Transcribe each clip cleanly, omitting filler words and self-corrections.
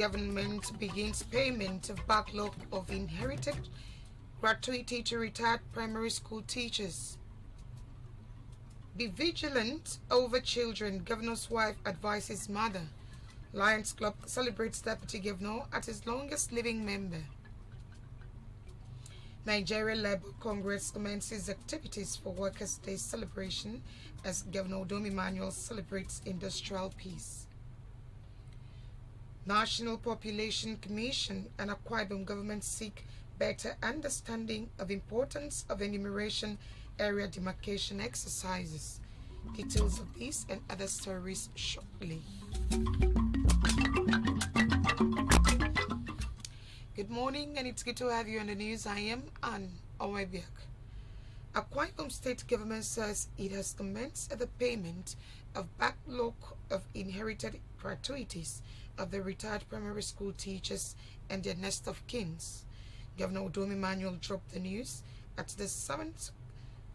Government begins payment of backlog of inherited gratuity to retired primary school teachers. Be vigilant over children, governor's wife advises mother. Lions Club celebrates deputy governor at his longest living member. Nigeria Labour Congress commences activities for Workers' Day celebration as Governor Dom Emmanuel celebrates industrial peace. National Population Commission and Akwa Ibom government seek better understanding of importance of enumeration area demarcation exercises. Details of these and other stories shortly. Good morning, and it's good to have you on the news. I am Anne Owebiak. Akwa Ibom State Government says it has commenced the payment of backlog of inherited gratuities of the retired primary school teachers and their next of kins. Governor Dom Emmanuel dropped the news at the 7th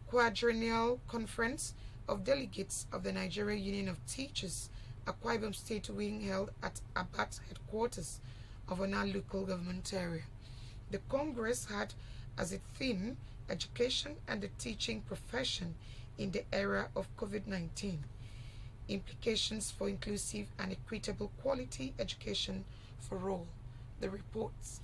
Quadrennial Conference of Delegates of the Nigeria Union of Teachers, Akwa Ibom State wing held at Abat headquarters of Ona local government area. The Congress had as its theme education and the teaching profession in the era of COVID-19, implications for inclusive and equitable quality education for all. The reports.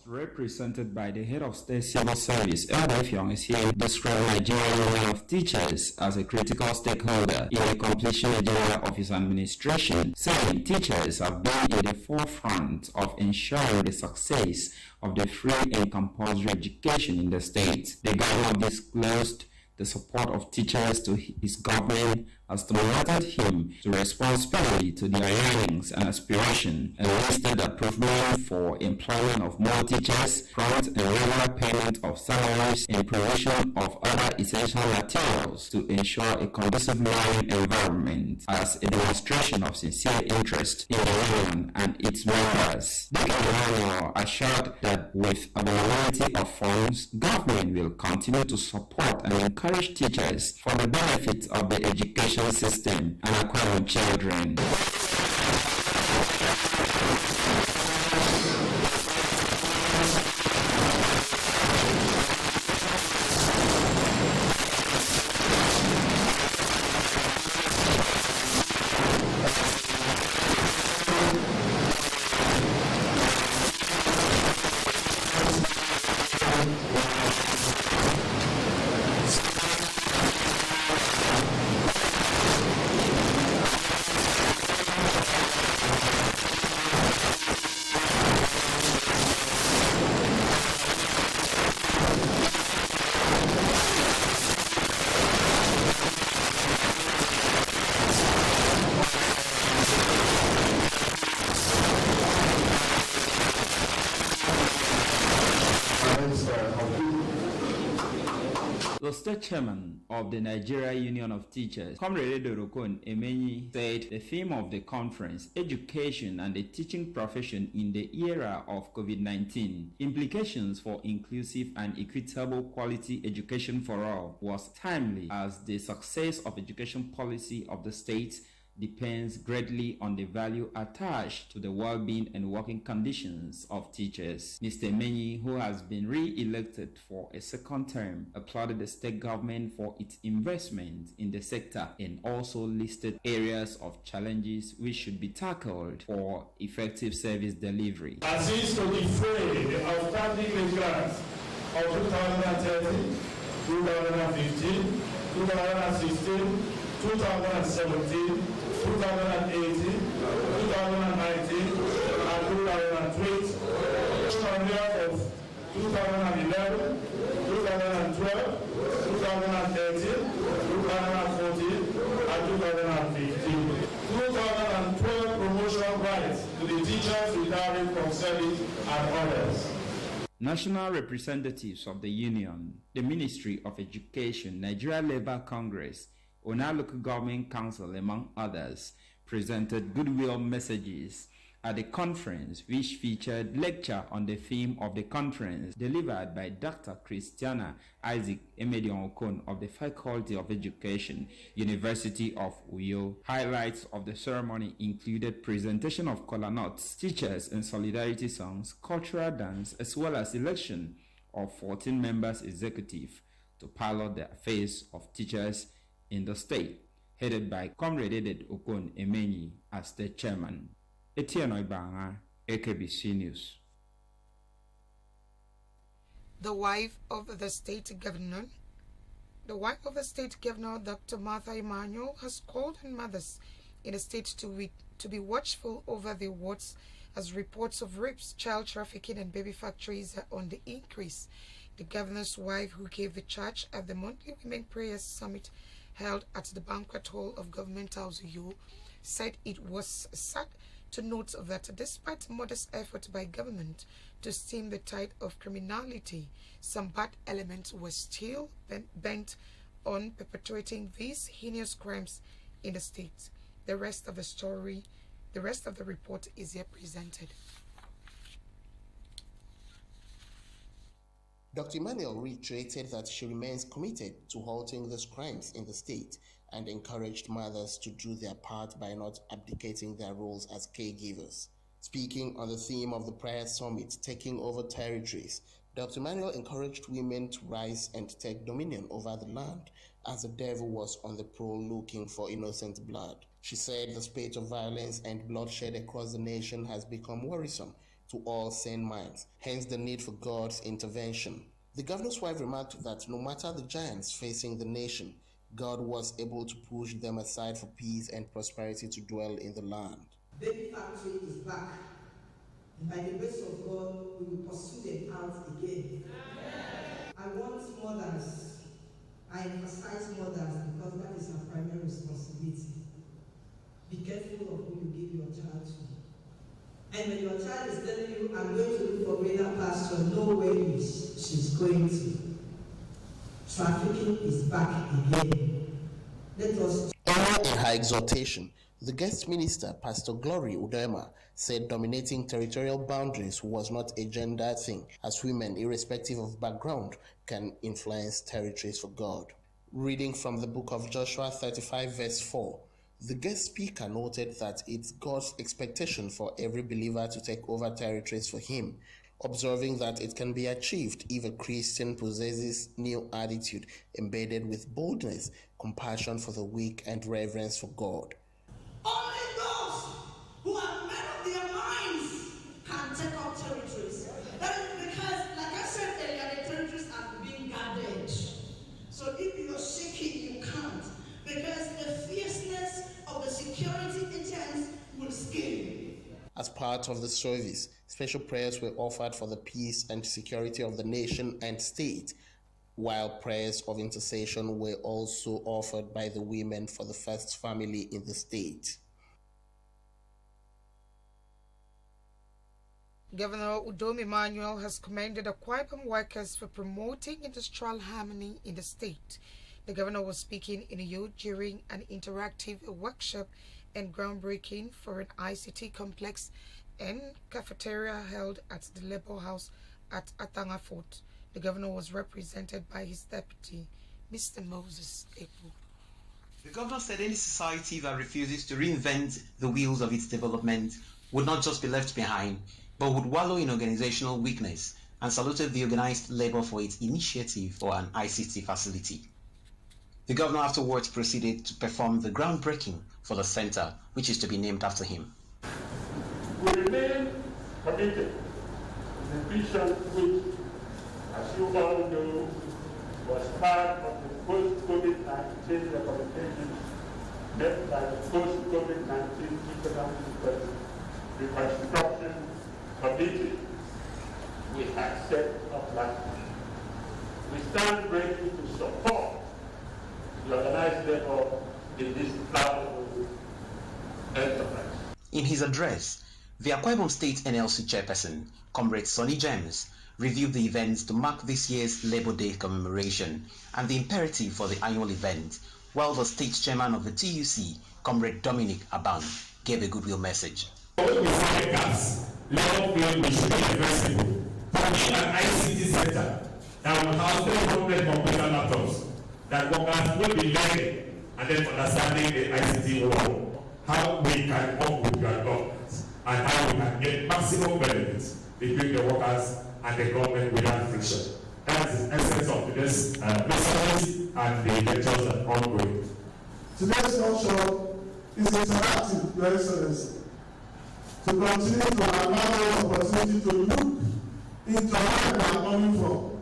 Represented by the head of state civil service, Elder Fiong is here described Nigeria Union of Teachers as a critical stakeholder in the completion agenda of his administration, saying teachers have been in the forefront of ensuring the success of the free and compulsory education in the state. The governor disclosed the support of teachers to his government has stimulated him to respond speedily to their yearnings and aspirations, and listed improvement for employment of more teachers, prompt and regular payment of salaries, and provision of other essential materials to ensure a conducive learning environment as a demonstration of sincere interest in the union and its members. The governor assured that with availability of funds, government will continue to support and encourage teachers for the benefit of the education system and Akwa children. The state chairman of the Nigeria Union of Teachers, Comrade Dorokon Emenyi, said the theme of the conference, education and the teaching profession in the era of COVID-19, implications for inclusive and equitable quality education for all, was timely as the success of education policy of the state depends greatly on the value attached to the well-being and working conditions of teachers. Mr. Emenyi, who has been re-elected for a second term, applauded the state government for its investment in the sector and also listed areas of challenges which should be tackled for effective service delivery. Assist to defray the outstanding grants of 2013, 2015, 2016, 2017, 2018, 2019, and 2020, of 2011, 2012, 2013, 2014, and 2015. 2012 promotion rights to the teachers retiring from service and others. National representatives of the Union, the Ministry of Education, Nigeria Labour Congress, Ona Local Government Council, among others, presented goodwill messages at the conference, which featured lecture on the theme of the conference delivered by Dr. Christiana Isaac Emedion-Okon of the Faculty of Education, University of Uyo. Highlights of the ceremony included presentation of kola nuts, teachers and solidarity songs, cultural dance, as well as election of 14 members executive to pilot the affairs of teachers in the state, headed by Comrade Eded Okon Emenyi as the chairman. Etienne Oibanga, AKBC News. The wife of the state governor, Dr. Martha Emmanuel, has called on mothers in the state to be watchful over the wards as reports of rapes, child trafficking, and baby factories are on the increase. The governor's wife, who gave the charge at the monthly Women Prayers Summit held at the banquet hall of Government House Uyo, said it was sad to note that despite modest effort by government to stem the tide of criminality, some bad elements were still bent on perpetuating these heinous crimes in the state. The rest of the report is here presented. Dr. Emmanuel reiterated that she remains committed to halting these crimes in the state and encouraged mothers to do their part by not abdicating their roles as caregivers. Speaking on the theme of the prayer summit, Taking Over Territories, Dr. Emmanuel encouraged women to rise and take dominion over the land as the devil was on the prowl looking for innocent blood. She said the spate of violence and bloodshed across the nation has become worrisome to all sane minds, hence the need for God's intervention. The governor's wife remarked that no matter the giants facing the nation, God was able to push them aside for peace and prosperity to dwell in the land. Baby factory is back, and by the grace of God, we will pursue them out again. I want mothers, I emphasize mothers because that is our primary responsibility. Be careful of who you give your child to. And when your child is telling you, I'm going to look for greater pasture, know where she's going to. Trafficking is back again. Let us. In her exhortation, the guest minister, Pastor Glory Udema, said dominating territorial boundaries was not a gender thing, as women, irrespective of background, can influence territories for God. Reading from the book of Joshua 35 verse 4, the guest speaker noted that it's God's expectation for every believer to take over territories for him, observing that it can be achieved if a Christian possesses new attitude embedded with boldness, compassion for the weak, and reverence for God. Only those who are men of their minds can take up territories. That is because, like I said earlier, the territories are being guarded. So if you're shaking, you can't. Because the fierceness of the security agents will scare you. As part of the service, special prayers were offered for the peace and security of the nation and state, while prayers of intercession were also offered by the women for the first family in the state. Governor Udom Emmanuel has commended the Ibom workers for promoting industrial harmony in the state. The governor was speaking in Uyo during an interactive workshop and groundbreaking for an ICT complex and cafeteria held at the Labour House at Atanga Fort. The governor was represented by his deputy, Mr. Moses Epo. The governor said any society that refuses to reinvent the wheels of its development would not just be left behind, but would wallow in organizational weakness, and saluted the organized labor for its initiative for an ICT facility. The governor afterwards proceeded to perform the groundbreaking for the center, which is to be named after him. We remain committed to the vision which, as you all know, was part of the post-COVID-19 recommendations made by the post-COVID-19 economic reconstruction committee we had set up last year. We stand ready to support the organized labor in this valuable enterprise. In his address, the Akwa Ibom State NLC chairperson, Comrade Sonny James, reviewed the events to mark this year's Labor Day commemoration and the imperative for the annual event, while the state chairman of the TUC, Comrade Dominic Aban, gave a goodwill message. When we say gas, level field we should be flexible. To be an ICT center that will house 300 computer laptops that workers will be learning and then understanding the ICT world, how we can work with your government and how we can get maximum benefits between the workers and the government without friction. That is the essence of today's messages and the lectures that are ongoing. Today's workshop is interactive, Your Excellency, to continue to allow us opportunity to look into where we are coming from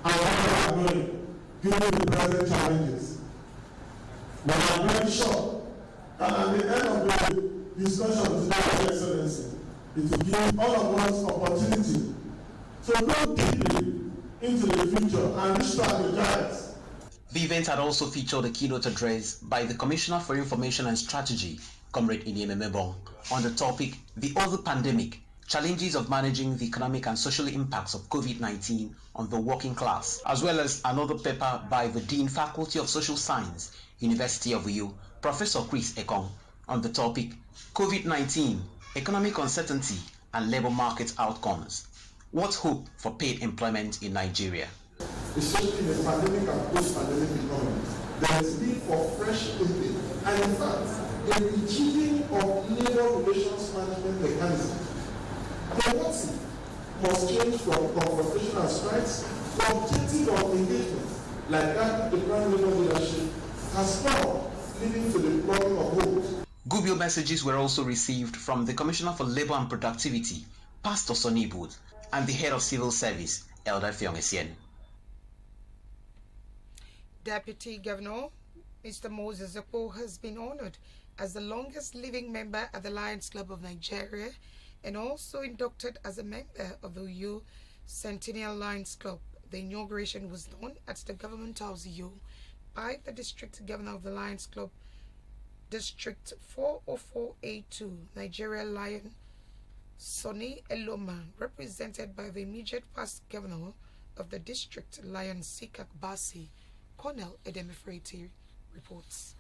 and where we are going, given the present challenges. We are very sure that at the end of the discussion today, Your Excellency, it will give all of us opportunity to look deeply into the future and strategize. The event had also featured a keynote address by the Commissioner for Information and Strategy, Comrade Ibom, on the topic, The Other Pandemic, Challenges of Managing the Economic and Social Impacts of COVID-19 on the Working Class, as well as another paper by the Dean Faculty of Social Science, University of Uyo, Professor Chris Ekong, on the topic, COVID-19, Economic Uncertainty and Labour Market Outcomes. What hope for paid employment in Nigeria? Especially in the pandemic and post-pandemic economy, there is need for fresh thinking and in fact, a rejigging of labor relations management mechanism. The motive must change from confrontation and strikes to objective of engagement, like that the current labor leadership has found, leading to the plugging of holes. Good messages were also received from the Commissioner for Labour and Productivity, Pastor Sonny Booth, and the Head of Civil Service, Elder Fiong. Deputy Governor Mr. Moses Akwa has been honored as the longest living member at the Lions Club of Nigeria and also inducted as a member of the Uyo Centennial Lions Club. The inauguration was done at the Government House Uyo by the District Governor of the Lions Club, District 404A2, Nigeria Lion Sonny Eloma, represented by the immediate past governor of the district, Lion AKBC, Colonel Edemefreti reports.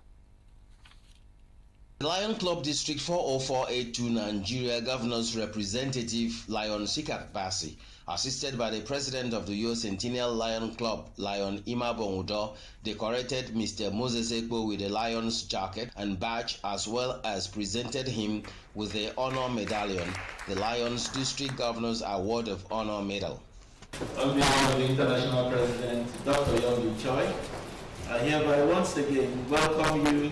The Lion Club District 404A2 Nigeria Governor's Representative Lion AKBC, assisted by the President of the Uyo Centennial Lion Club, Lion Imabong, decorated Mr. Moses Akwa with a lion's jacket and badge, as well as presented him with the honor medallion, the Lions District Governor's Award of Honor Medal. On behalf of the International President, Dr. Yogi Choi, I hereby once again welcome you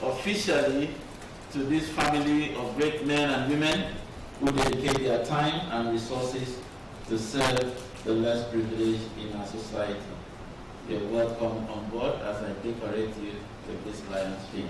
officially to this family of great men and women who dedicate their time and resources to serve the less privileged in our society. You're welcome on board as I decorate you with this lion's fin.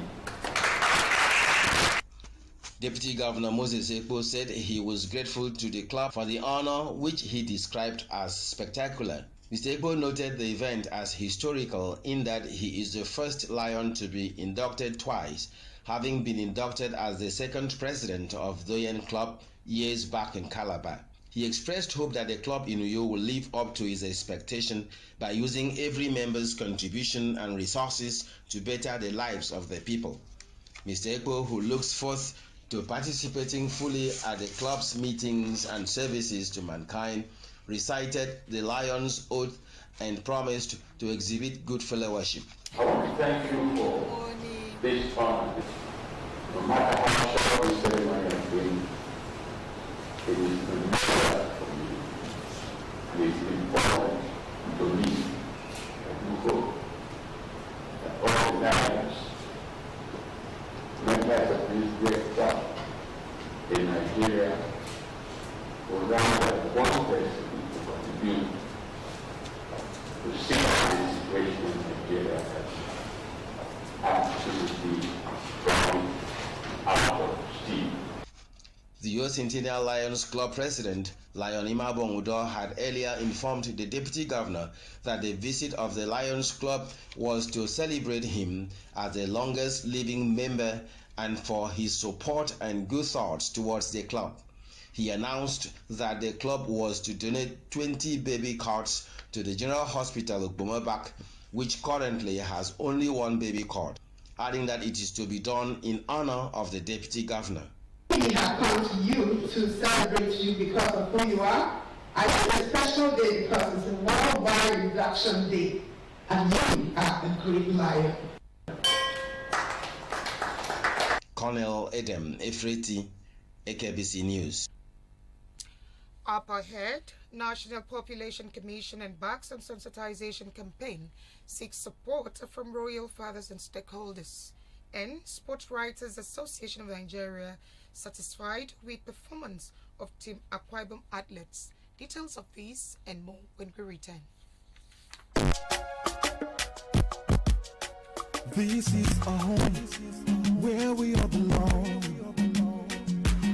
Deputy Governor Moses Akwa said he was grateful to the club for the honor, which he described as spectacular. Mr. Akwa noted the event as historical in that he is the first lion to be inducted twice, having been inducted as the second president of the Doyen Club years back in Calabar. He expressed hope that the club in Uyo will live up to his expectation by using every member's contribution and resources to better the lives of the people. Mr. Akwa, who looks forth to participating fully at the club's meetings and services to mankind, recited the Lion's Oath and promised to exhibit good fellowship. I want to thank you for this honor. No matter how short this ceremony has been, it is a matter for me. It is important to me that you hope that all the lions, members of this great club in Nigeria, will now have one person to contribute to see the situation in Nigeria as absolutely gone out of steam. The Uyo Centennial Lions Club President, Lion Imabong, had earlier informed the Deputy Governor that the visit of the Lions Club was to celebrate him as the longest living member and for his support and good thoughts towards the club. He announced that the club was to donate 20 baby cots to the General Hospital of Ibom, which currently has only one baby cot, adding that it is to be done in honor of the Deputy Governor. We have come to you to celebrate you because of who you are. I have a special day because it's a worldwide induction day, and you are a great lion. Colonel Edem Efreti, AKBC News. Up ahead, National Population Commission embarks on sensitization campaign seeks support from royal fathers and stakeholders. And Sports Writers Association of Nigeria satisfied with performance of Team Akwa Ibom athletes. Details of these and more when we return. This is a home where we all belong.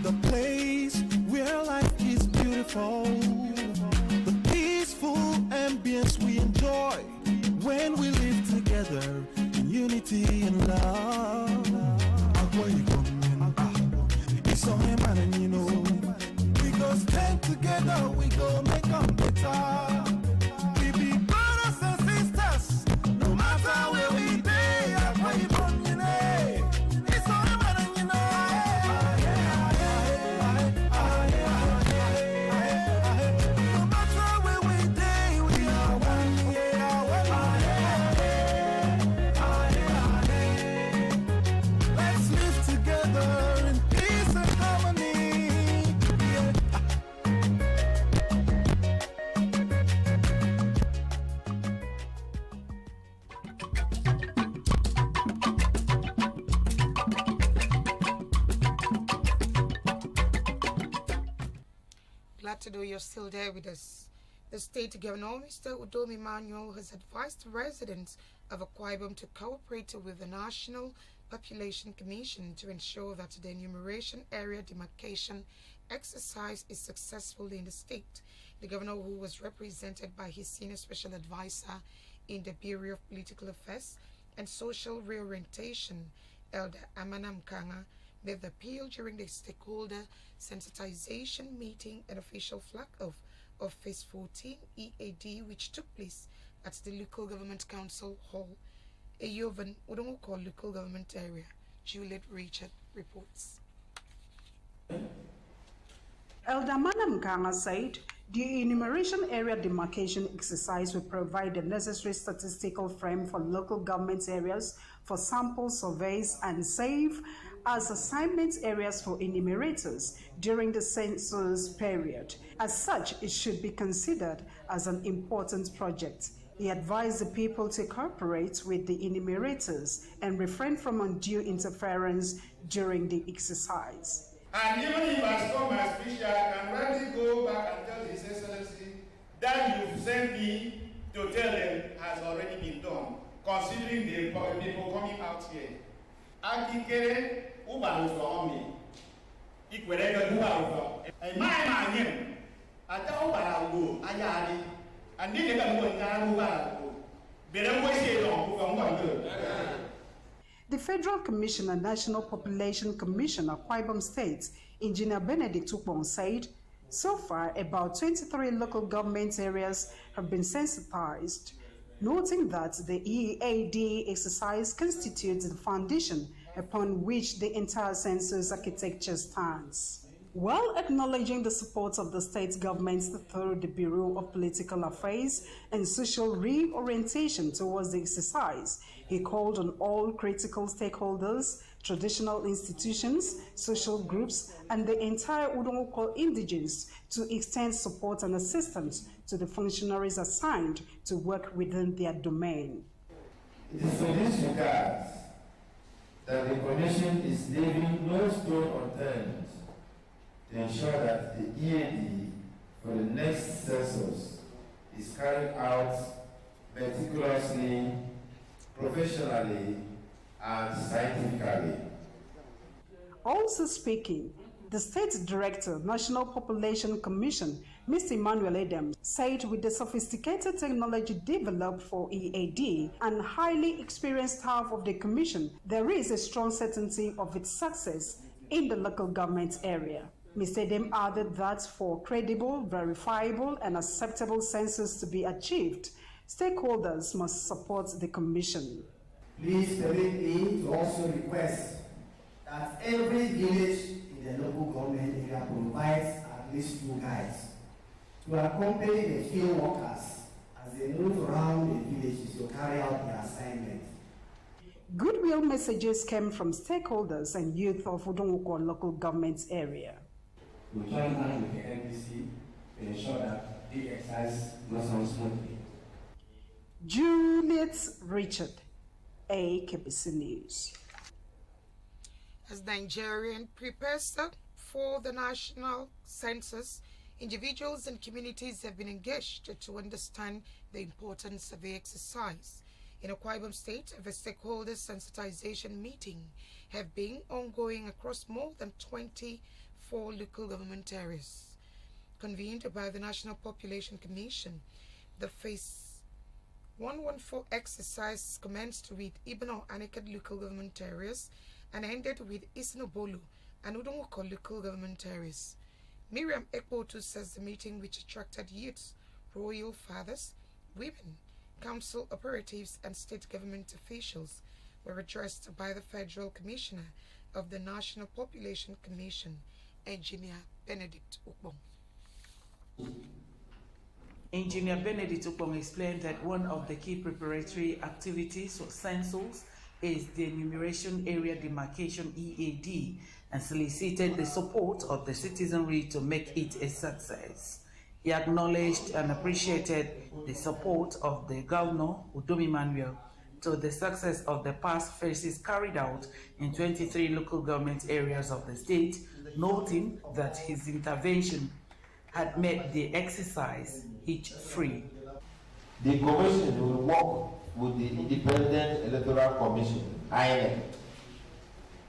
The place where life is beautiful. The peaceful ambience we enjoy when we live together in unity and love. Akwa Ibom, it's all man and you know. We go stand together, we go make them better. We be brothers and sisters, no matter where we be. Akwa Ibom, you know, it's all man and you know. No matter where we be, we are one. Let's live together in peace and harmony. Glad to know you're still there with us. The State Governor, Mr. Udom Emmanuel, has advised residents of Akwa Ibom to cooperate with the National Population Commission to ensure that the enumeration area demarcation exercise is successful in the state. The governor, who was represented by his senior special advisor in the Bureau of Political Affairs and Social Reorientation, Elder Amana Mkanga, made the appeal during the stakeholder sensitization meeting and official flag off of Phase 14 EAD, which took place at the Local Government Council Hall, Eyovan Udongo Local Government Area. Juliet Richard reports. Elder Manam Kanga said the enumeration area demarcation exercise will provide the necessary statistical frame for local government areas for sample surveys and serve as assignment areas for enumerators during the census period. As such, it should be considered as an important project. He advised the people to cooperate with the enumerators and refrain from undue interference during the exercise. And even if I stop my speech, I can readily go back and tell His Excellency that you've sent me to tell them has already been done, considering the people coming out here. Akikere ubarufa omi, ikwerega ubarufa. My man, ata ubarago ayari, and then they go and ubarago. The Federal Commissioner, National Population Commission, Akwa Ibom State, Engineer Benedict Ukpong said, so far about 23 local government areas have been sensitized, noting that the EAD exercise constitutes the foundation upon which the entire census architecture stands. While acknowledging the support of the state government through the Bureau of Political Affairs and Social Reorientation towards the exercise, he called on all critical stakeholders, traditional institutions, social groups, and the entire Udongo indigenes to extend support and assistance to the functionaries assigned to work within their domain. It is for this regard that the Commission is leaving no stone unturned to ensure that the EAD for the next census is carried out meticulously, professionally, and scientifically. Also speaking, the State Director, National Population Commission, Mr. Emmanuel Edem, said with the sophisticated technology developed for EAD and highly experienced staff of the Commission, there is a strong certainty of its success in the local government area. Mr. Edem added that for credible, verifiable, and acceptable census to be achieved, stakeholders must support the Commission. Please permit me to also request that every village in the local government area provides at least 2 guides to accompany the field workers as they move around the villages to carry out their assignment. Goodwill messages came from stakeholders and youth of Udonwukwo local government area. We join hands with the AKBC to ensure that the exercise goes on smoothly. Juliet Richard, AKBC News. As Nigerian prepares for the national census, individuals and communities have been engaged to understand the importance of the exercise. In Akwa Ibom State, the stakeholders sensitization meeting have been ongoing across more than 24 local government areas. Convened by the National Population Commission, the Phase 114 exercise commenced with Ibom Aneked local government areas and ended with Isinobolu and Udonwukwo local government areas. Miriam Ekpotu says the meeting, which attracted youths, royal fathers, women, council operatives and state government officials, were addressed by the Federal Commissioner of the National Population Commission, Engineer Benedict Ukbong. Engineer Benedict Ukbong explained that one of the key preparatory activities for census is the enumeration area demarcation EAD, and solicited the support of the citizenry to make it a success. He acknowledged and appreciated the support of the Governor, Udom Emmanuel, to the success of the past phases carried out in 23 local government areas of the state, noting that his intervention had made the exercise hitch-free. The Commission will work with the Independent Electoral Commission, INEC,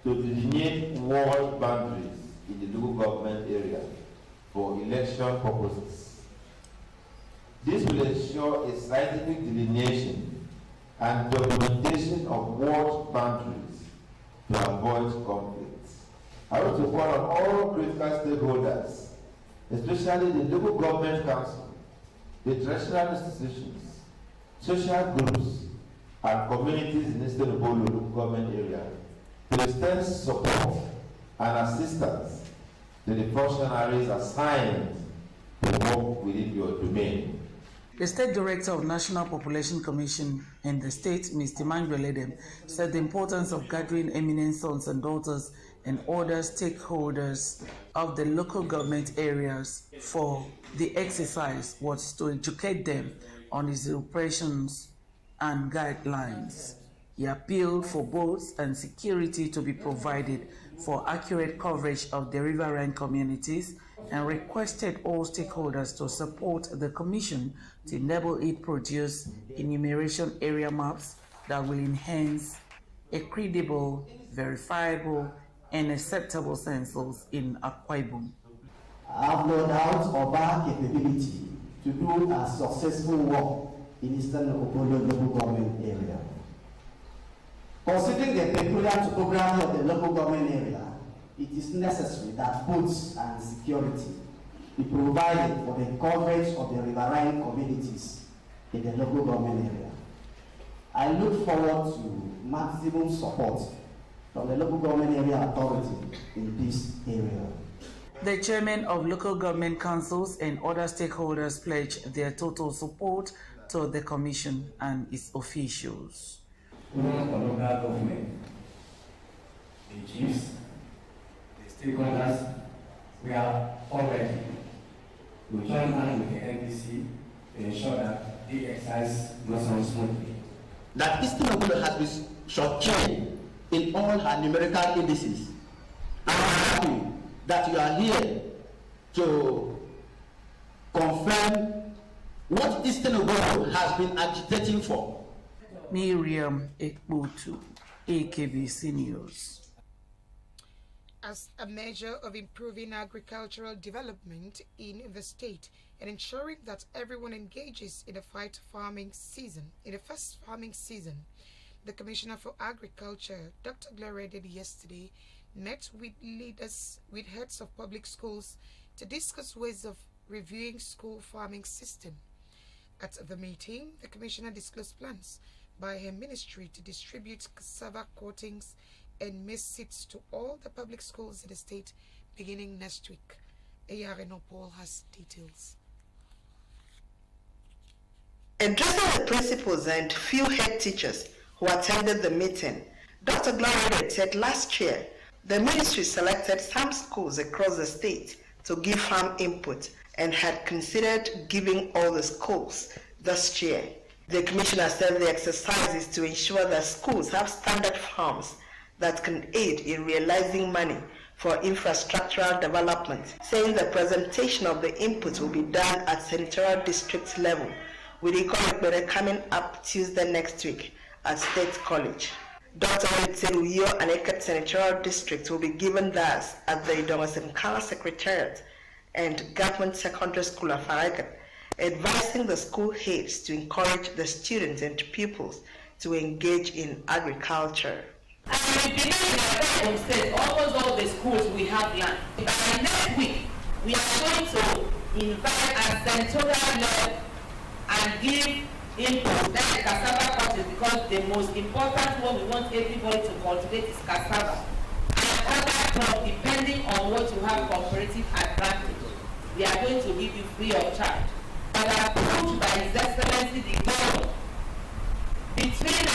to delineate ward boundaries in the local government area for election purposes. This will ensure a scientific delineation and documentation of ward boundaries to avoid conflicts. I want to call on all critical stakeholders, especially the local government council, the traditional institutions, social groups, and communities in the state of Bolu local government area to extend support and assistance to the functionaries assigned to work within your domain. The State Director of National Population Commission in the state, Mr. Emmanuel Edem, said the importance of gathering eminent sons and daughters and other stakeholders of the local government areas for the exercise was to educate them on its operations and guidelines. He appealed for both and security to be provided for accurate coverage of the riverine communities and requested all stakeholders to support the Commission to enable it produce enumeration area maps that will enhance a credible, verifiable, and acceptable census in Akwa Ibom. I have no doubt of our capability to do a successful work in Eastern Okopolo local government area. Considering the peculiar topography of the local government area, it is necessary that boats and security be provided for the coverage of the riverine communities in the local government area. I look forward to maximum support from the local government area authority in this area. The chairman of local government councils and other stakeholders pledged their total support to the Commission and its officials. Local government, the chiefs, the stakeholders, we are all ready. We join hands with the NPC to ensure that the exercise goes on smoothly. That Eastern Okolo has been short-changed in all her numerical indices. I'm happy that you are here to confirm what Eastern Okolo has been agitating for. Miriam Ekpotu, AKBC News. As a measure of improving agricultural development in the state and ensuring that everyone engages in the first farming season, the Commissioner for Agriculture, Dr. Gloria Dedi, yesterday met with heads of public schools to discuss ways of reviewing school farming system. At the meeting, the Commissioner disclosed plans by her ministry to distribute cassava cuttings and maize seeds to all the public schools in the state beginning next week. Ayarino Paul has details. Addressing the principals and few head teachers who attended the meeting, Dr. Gloria said last year the ministry selected some schools across the state to give farm input and had considered giving all the schools this year. The commissioner said the exercise is to ensure that schools have standard farms that can aid in realizing money for infrastructural development, saying the presentation of the input will be done at senatorial district level, with Ikon coming up Tuesday next week at State College. Dr. Witzeruyo and Eket Senatorial District will be given thus at the Idomasenkala Secretariat and Government Secondary School of Farragut, advising the school heads to encourage the students and pupils to engage in agriculture. And we believe in state, almost all the schools we have land. By next week, we are going to invite a senatorial level and give input that cassava culture, because the most important one we want everybody to cultivate is cassava. And other crop, depending on what you have comparative advantage, we are going to give you free of charge. But approved by His Excellency the Governor, between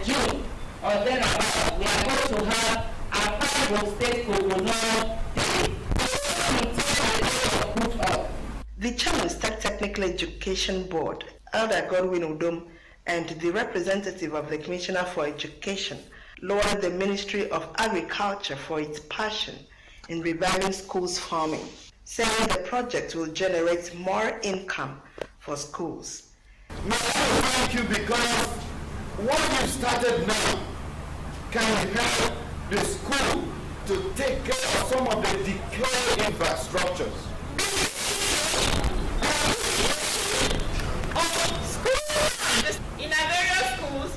June or thereabout, we are going to have a Akwa State Kogono Day. The Chairman State Technical Education Board, Elder Godwin Udom, and the representative of the Commissioner for Education lauded the Ministry of Agriculture for its passion in reviving schools farming, saying the project will generate more income for schools. Now, I thank you because what you started now can help the school to take care of some of the decaying infrastructures. In our various schools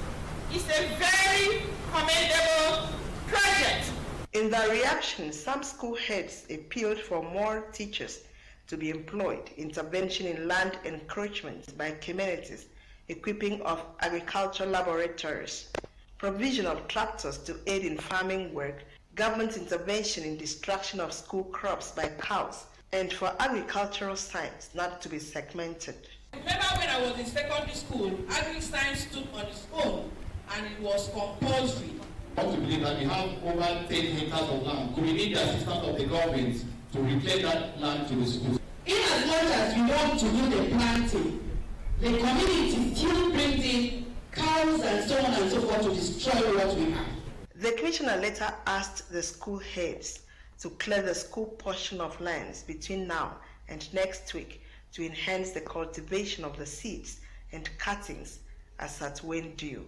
is a very commendable project. In their reaction, some school heads appealed for more teachers to be employed, intervention in land encroachment by communities, equipping of agricultural laboratories, provision of tractors to aid in farming work, government intervention in destruction of school crops by cows, and for agricultural science not to be segmented. Remember when I was in secondary school, agri-science stood on its own and it was compulsory. I want to believe that we have over 10 hectares of land. Could we need the assistance of the government to reclaim that land to the schools? In as much as we want to do the planting, the community still brings in cows and so on and so forth to destroy what we have. The commissioner later asked the school heads to clear the school portion of lands between now and next week to enhance the cultivation of the seeds and cuttings as at when due.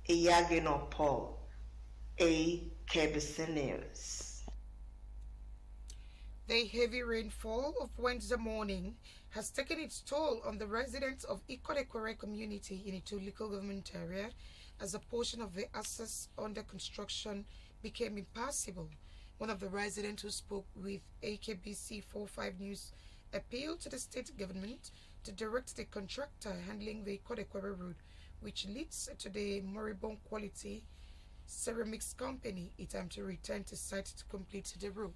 Ayarino Paul, AKBC News. The heavy rainfall of Wednesday morning has taken its toll on the residents of Ikot community in Itu local government area as a portion of the access under construction became impassable. One of the residents who spoke with AKBC 45 News appealed to the state government to direct the contractor handling the Ikot road, which leads to the moribund quality ceramics company, Itam, to return to site to complete the road.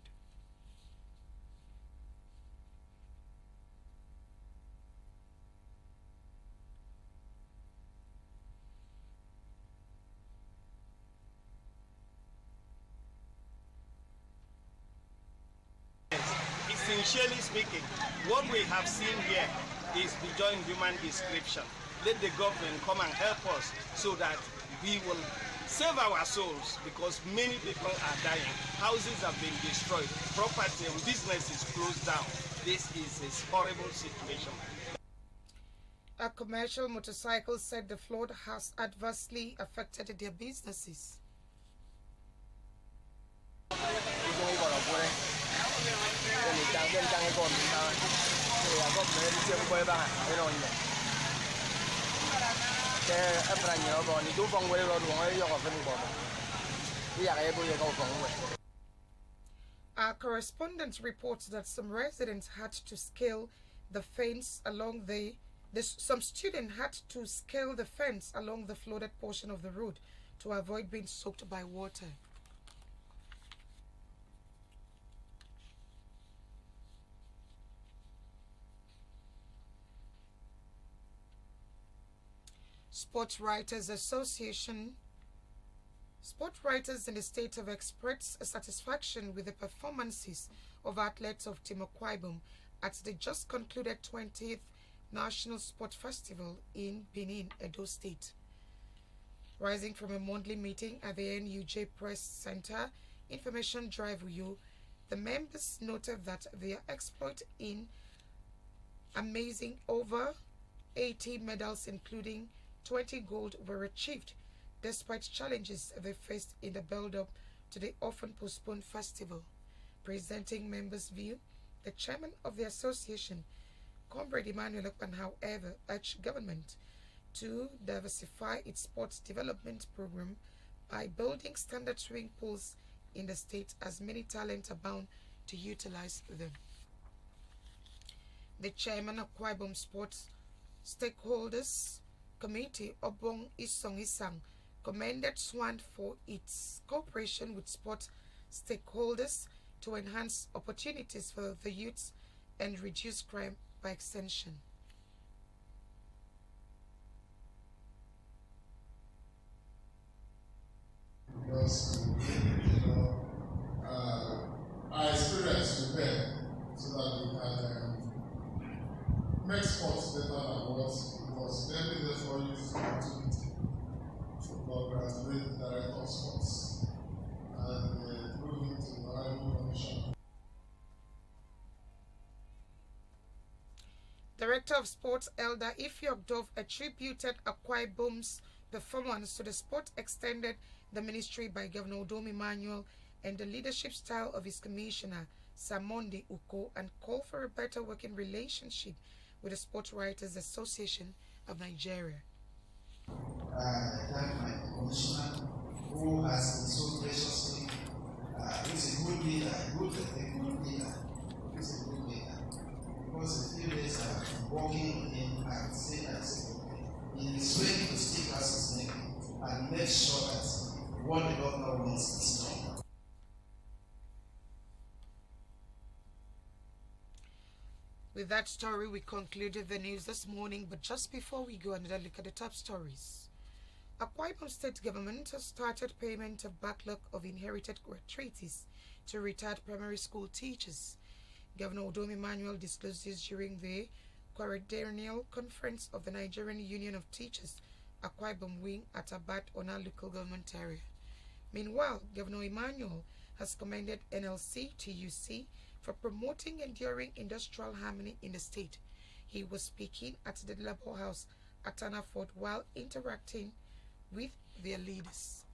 Essentially speaking, what we have seen here is beyond human description. Let the government come and help us so that we will save our souls, because many people are dying. Houses have been destroyed, property and business is closed down. This is a horrible situation. A commercial motorcycle said the flood has adversely affected their businesses. Our correspondent reports that some residents had to scale the fence along some students had to scale the fence along the flooded portion of the road to avoid being soaked by water. Sport Writers Association. Sport writers in the state have expressed satisfaction with the performances of athletes of Team Akwa Ibom at the just concluded 20th National Sport Festival in Benin, Edo State. Rising from a monthly meeting at the NUJ Press Center Information Drive Uyo, the members noted that their exploit in amazing over 80 medals, including 20 gold, were achieved despite challenges they faced in the build-up to the often postponed festival. Presenting members' view, the chairman of the association, Comrade Emmanuel Akwa, however, urged government to diversify its sports development program by building standard swimming pools in the state, as many talents abound to utilize them. The chairman of Akwa Ibom Sports Stakeholders Committee, Obong Isong Isang, commended SWAN for its cooperation with sport stakeholders to enhance opportunities for the youths and reduce crime by extension. Because, our experience with them so that we can make sports better than what it was. Then we therefore use the opportunity to graduate director of sports and move into the Honorable Commission. Director of Sports Elder Ifyok Dove attributed Akwa Ibom's performance to the sport extended the ministry by Governor Udom Emmanuel and the leadership style of his commissioner, Samonde Uko, and called for a better working relationship with the Sport Writers Association of Nigeria. I thank my commissioner who has been so graciously, he's a good leader, a good leader, he's a good leader. Because a few days I've been working with him, I can say that he is ready to stick us his neck and make sure that what the governor wants is done. With that story, we concluded the news this morning, but just before we go, another look at the top stories. Akwa Ibom State Government has started payment of backlog of inherited gratuities to retired primary school teachers. Governor Udom Emmanuel disclosed this during the Quadrennial Conference of the Nigerian Union of Teachers, Akwa Ibom Wing at Abat Ona local government area. Meanwhile, Governor Emmanuel has commended NLC TUC for promoting enduring industrial harmony in the state. He was speaking at the Labour House at Tanaford while interacting with their leaders.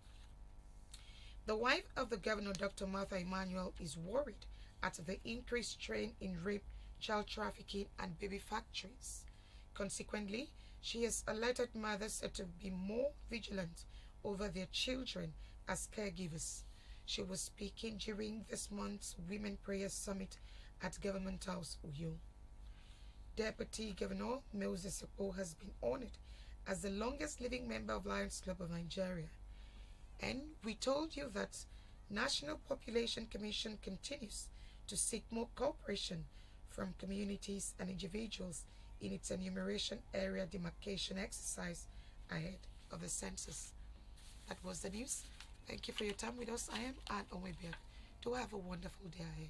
The wife of the governor, Dr. Martha Emmanuel, is worried at the increased trend in rape, child trafficking, and baby factories. Consequently, she has alerted mothers to be more vigilant over their children as caregivers. She was speaking during this month's Women Prayer Summit at Government House, Uyo. Deputy Governor Moses Akpo has been honored as the longest living member of Lions Club of Nigeria. And we told you that National Population Commission continues to seek more cooperation from communities and individuals in its enumeration area demarcation exercise ahead of the census. That was the news. Thank you for your time with us. I am Anne Onwebiak. Do have a wonderful day ahead.